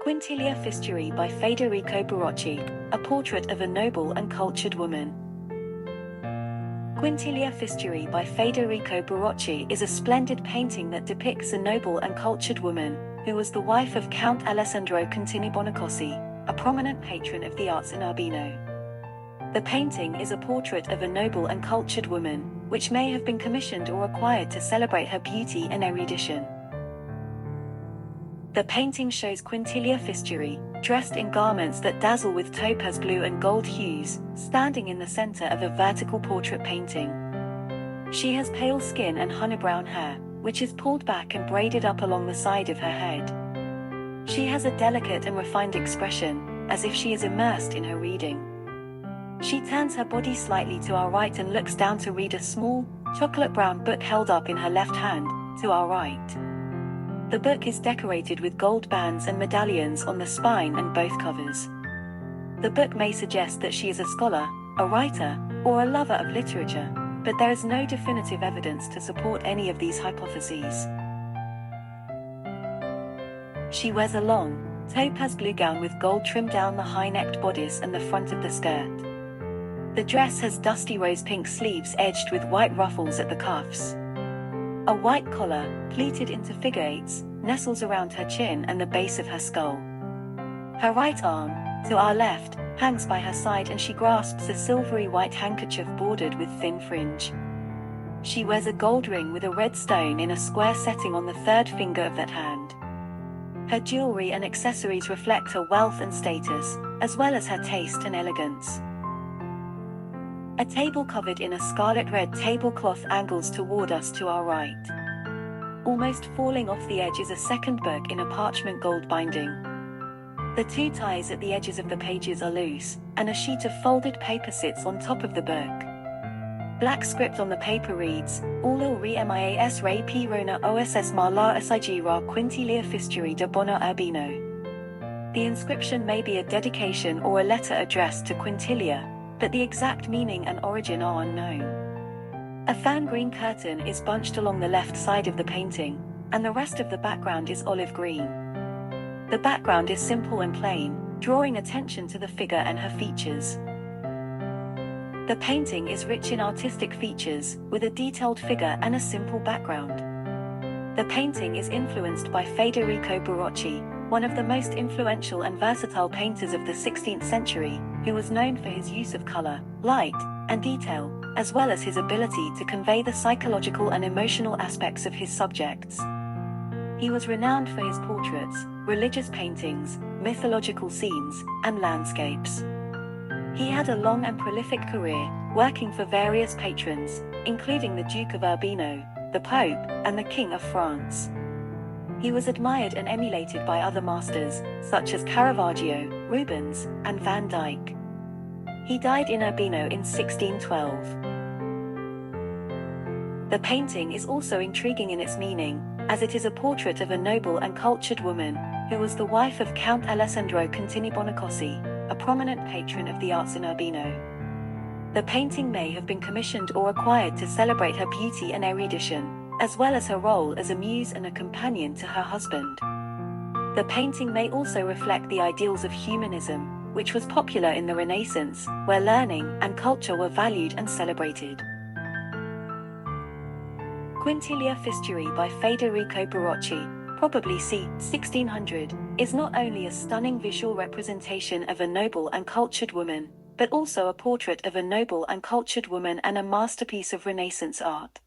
Quintilia Fischieri by Federico Barocci, a portrait of a noble and cultured woman. Quintilia Fischieri by Federico Barocci is a splendid painting that depicts a noble and cultured woman, who was the wife of Count Alessandro Contini Bonacossi, a prominent patron of the arts in Urbino. The painting is a portrait of a noble and cultured woman, which may have been commissioned or acquired to celebrate her beauty and erudition. The painting shows Quintilia Fischieri, dressed in garments that dazzle with topaz-blue and gold hues, standing in the center of a vertical portrait painting. She has pale skin and honey-brown hair, which is pulled back and braided up along the side of her head. She has a delicate and refined expression, as if she is immersed in her reading. She turns her body slightly to our right and looks down to read a small, chocolate-brown book held up in her left hand, to our right. The book is decorated with gold bands and medallions on the spine and both covers. The book may suggest that she is a scholar, a writer, or a lover of literature, but there is no definitive evidence to support any of these hypotheses. She wears a long, topaz-blue gown with gold trim down the high-necked bodice and the front of the skirt. The dress has dusty rose-pink sleeves edged with white ruffles at the cuffs. A white collar, pleated into figure eights, nestles around her chin and the base of her skull. Her right arm, to our left, hangs by her side and she grasps a silvery white handkerchief bordered with thin fringe. She wears a gold ring with a red stone in a square setting on the third finger of that hand. Her jewelry and accessories reflect her wealth and status, as well as her taste and elegance. A table covered in a scarlet-red tablecloth angles toward us to our right. Almost falling off the edge is a second book in a parchment-gold binding. The two ties at the edges of the pages are loose, and a sheet of folded paper sits on top of the book. Black script on the paper reads, All re mias re p rona oss marla asigira Quintilia Fischieri de Bona Urbino. The inscription may be a dedication or a letter addressed to Quintilia, but the exact meaning and origin are unknown. A fern-green curtain is bunched along the left side of the painting, and the rest of the background is olive green. The background is simple and plain, drawing attention to the figure and her features. The painting is rich in artistic features, with a detailed figure and a simple background. The painting is influenced by Federico Barocci, one of the most influential and versatile painters of the 16th century, who was known for his use of color, light, and detail, as well as his ability to convey the psychological and emotional aspects of his subjects. He was renowned for his portraits, religious paintings, mythological scenes, and landscapes. He had a long and prolific career, working for various patrons, including the Duke of Urbino, the Pope, and the King of France. He was admired and emulated by other masters, such as Caravaggio, Rubens, and Van Dyck. He died in Urbino in 1612. The painting is also intriguing in its meaning, as it is a portrait of a noble and cultured woman, who was the wife of Count Alessandro Contini Bonacossi, a prominent patron of the arts in Urbino. The painting may have been commissioned or acquired to celebrate her beauty and erudition, as well as her role as a muse and a companion to her husband. The painting may also reflect the ideals of humanism, which was popular in the Renaissance, where learning and culture were valued and celebrated. Quintilia Fischieri by Federico Barocci, probably c. 1600, is not only a stunning visual representation of a noble and cultured woman, but also a portrait of a noble and cultured woman and a masterpiece of Renaissance art.